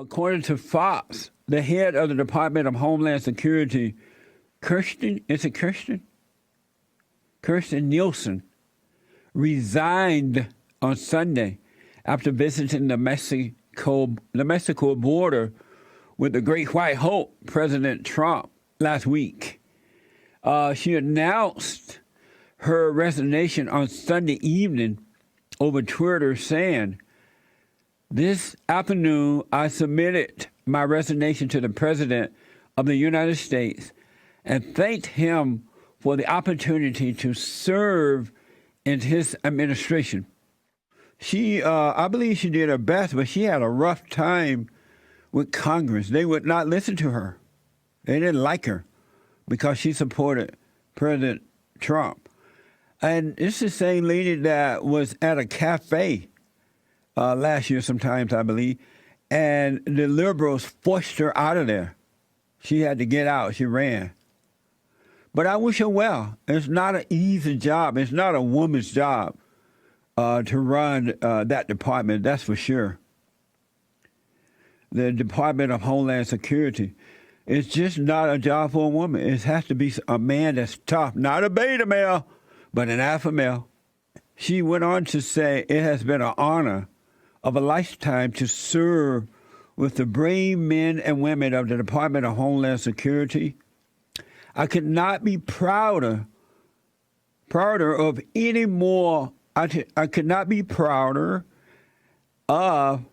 According to Fox, the head of the Department of Homeland Security, Kirstjen Nielsen, resigned on Sunday after visiting the Mexico border with the Great White Hope, President Trump, last week. She announced her resignation on Sunday evening over Twitter, saying, "This afternoon, I submitted my resignation to the President of the United States and thanked him for the opportunity to serve in his administration." I believe she did her best, but she had a rough time with Congress. They would not listen to her. They didn't like her because she supported President Trump. And it's the same lady that was at a cafe last year sometimes, I believe, and the liberals forced her out of there. She had to get out. She ran. But I wish her well. It's not an easy job. It's not a woman's job to run that department, that's for sure. The Department of Homeland Security. It's just not a job for a woman. It has to be a man that's tough, not a beta male, but an alpha male. She went on to say, "It has been an honor of a lifetime to serve with the brave men and women of the Department of Homeland Security. I could not be prouder of any more. I could not be prouder of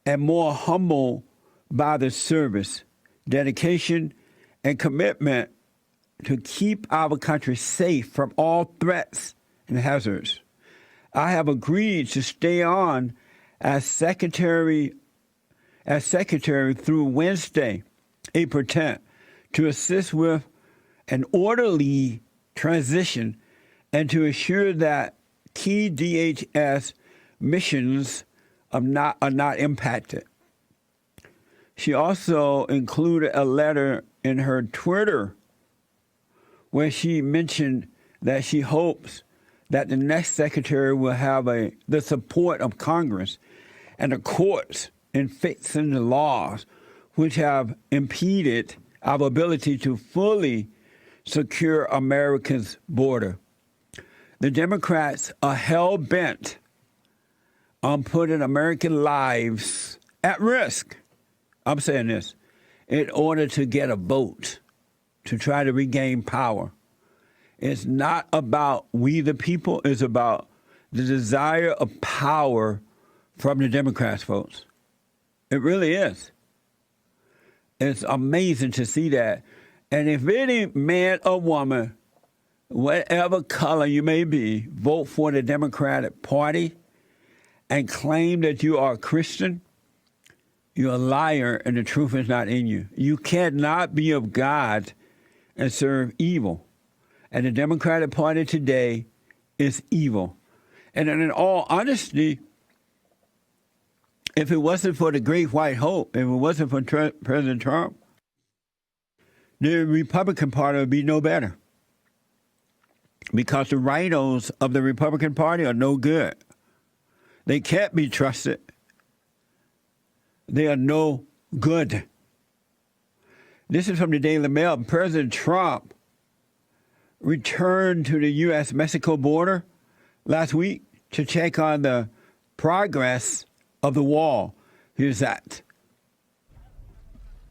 and more humble by the service, dedication, and commitment to keep our country safe from all threats and hazards. I have agreed to stay on as secretary through Wednesday, April 10th, to assist with an orderly transition and to ensure that key DHS missions are not impacted." She also included a letter in her Twitter where she mentioned that she hopes that the next secretary will have the support of Congress and the courts in fixing the laws which have impeded our ability to fully secure America's border. The Democrats are hell-bent on putting American lives at risk, I'm saying this, in order to get a vote, to try to regain power. It's not about we the people, it's about the desire of power from the Democrats, folks. It really is. It's amazing to see that. And if any man or woman, whatever color you may be, vote for the Democratic Party and claim that you are a Christian, you're a liar and the truth is not in you. You cannot be of God and serve evil. And the Democratic Party today is evil. And in all honesty, if it wasn't for the Great White Hope, if it wasn't for President Trump, the Republican Party would be no better. Because the rhinos of the Republican Party are no good. They can't be trusted. They are no good. This is from the Daily Mail. President Trump returned to the U.S.-Mexico border last week to check on the progress of the wall. Here's that.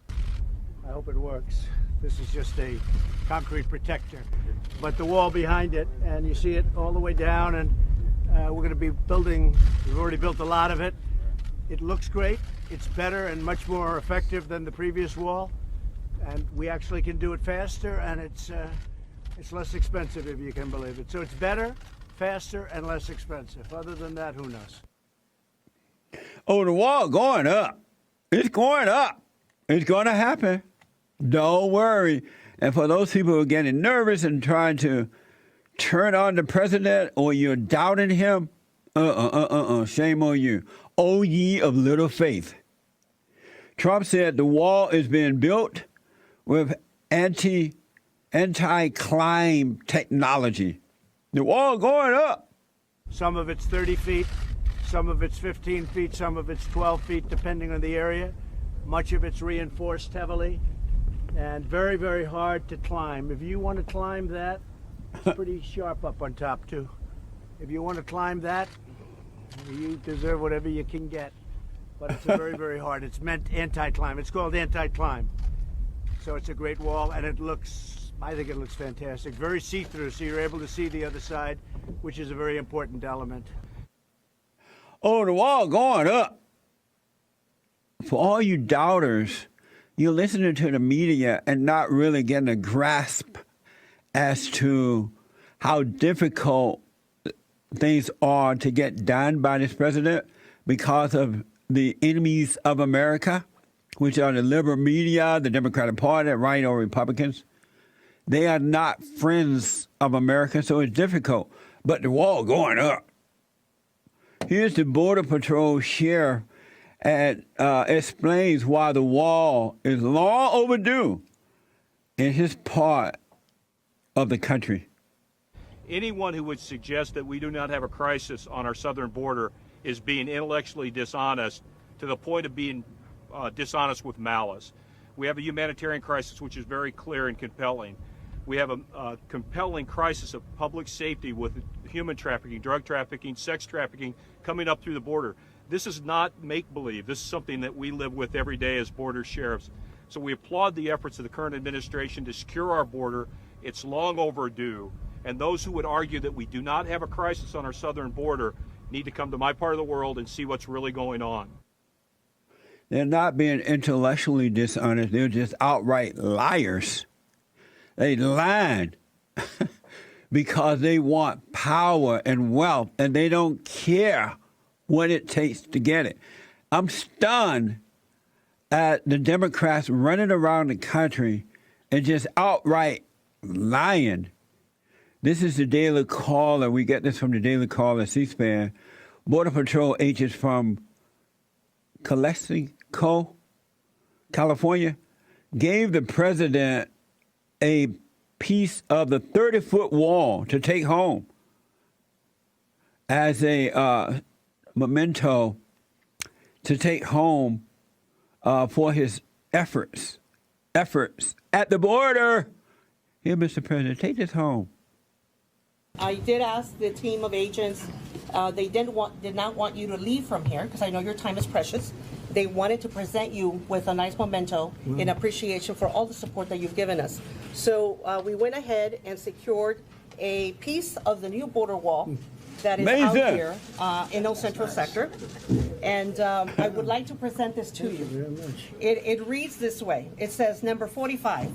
I hope it works. This is just a concrete protector, but the wall behind it, and you see it all the way down, and we're going to be building, we've already built a lot of it. It looks great. It's better and much more effective than the previous wall, and we actually can do it faster, and it's less expensive, if you can believe it. So it's better, faster, and less expensive. Other than that, who knows? Oh, the wall going up. It's going up. It's going to happen. Don't worry. And for those people who are getting nervous and trying to turn on the president or you're doubting him, shame on you. O ye of little faith. Trump said the wall is being built with anti-climb technology. The wall going up. Some of it's 30 feet, some of it's 15 feet, some of it's 12 feet, depending on the area. Much of it's reinforced heavily and very, very hard to climb. If you want to climb that, it's pretty sharp up on top too. If you want to climb that, you deserve whatever you can get. But it's very, very hard. It's meant anti-climb. It's called anti-climb. So it's a great wall, and it looks, I think it looks fantastic. Very see-through, so you're able to see the other side, which is a very important element. Oh, the wall going up. For all you doubters, you're listening to the media and not really getting a grasp as to how difficult things are to get done by this president because of the enemies of America, which are the liberal media, the Democratic Party, right, or Republicans. They are not friends of America, so it's difficult. But the wall going up. Here's the Border Patrol sheriff and explains why the wall is long overdue in his part of the country. Anyone who would suggest that we do not have a crisis on our southern border is being intellectually dishonest to the point of being dishonest with malice. We have a humanitarian crisis which is very clear and compelling. We have a compelling crisis of public safety with human trafficking, drug trafficking, sex trafficking coming up through the border. This is not make-believe. This is something that we live with every day as border sheriffs. So we applaud the efforts of the current administration to secure our border. It's long overdue. And those who would argue that we do not have a crisis on our southern border need to come to my part of the world and see what's really going on. They're not being intellectually dishonest. They're just outright liars. They lied because they want power and wealth, and they don't care what it takes to get it. I'm stunned at the Democrats running around the country and just outright lying. This is the Daily Caller. We get this from the Daily Caller, C-SPAN. Border Patrol agents from Calexico, California, gave the president a piece of the 30-foot wall to take home as a memento to take home for his efforts at the border. Here, Mr. President, take this home. I did ask the team of agents. They did not want you to leave from here because I know your time is precious. They wanted to present you with a nice memento in appreciation for all the support that you've given us. So we went ahead and secured a piece of the new border wall that is out here in El Centro sector. And I would like to present this to you. It reads this way. It says, number 45.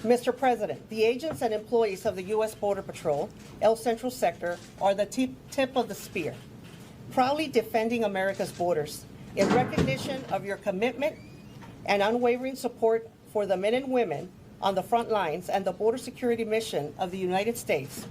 Mr. President, the agents and employees of the U.S. Border Patrol, El Centro sector, are the tip of the spear, proudly defending America's borders. In recognition of your commitment and unwavering support for the men and women on the front lines and the border security mission of the United States,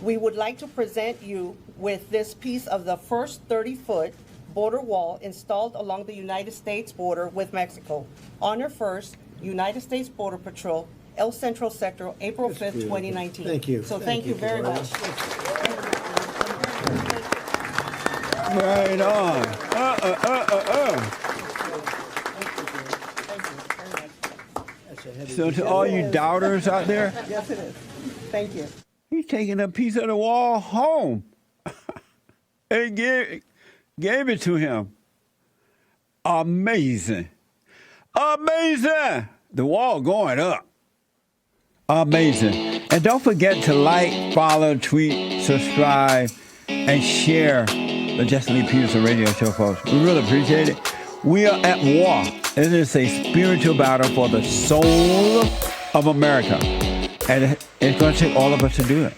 we would like to present you with this piece of the first 30-foot border wall installed along the United States border with Mexico. Honor first, United States Border Patrol, El Centro sector, April 5th, 2019. Thank you. So thank you very much. Right on. So to all you doubters out there, Yes, it is. Thank you. he's taking a piece of the wall home and gave it to him. Amazing. Amazing. The wall going up. Amazing. And don't forget to like, follow, tweet, subscribe, and share the Jesse Lee Peterson radio show, folks. We really appreciate it. We are at war. It is a spiritual battle for the soul of America. And it's going to take all of us to do it.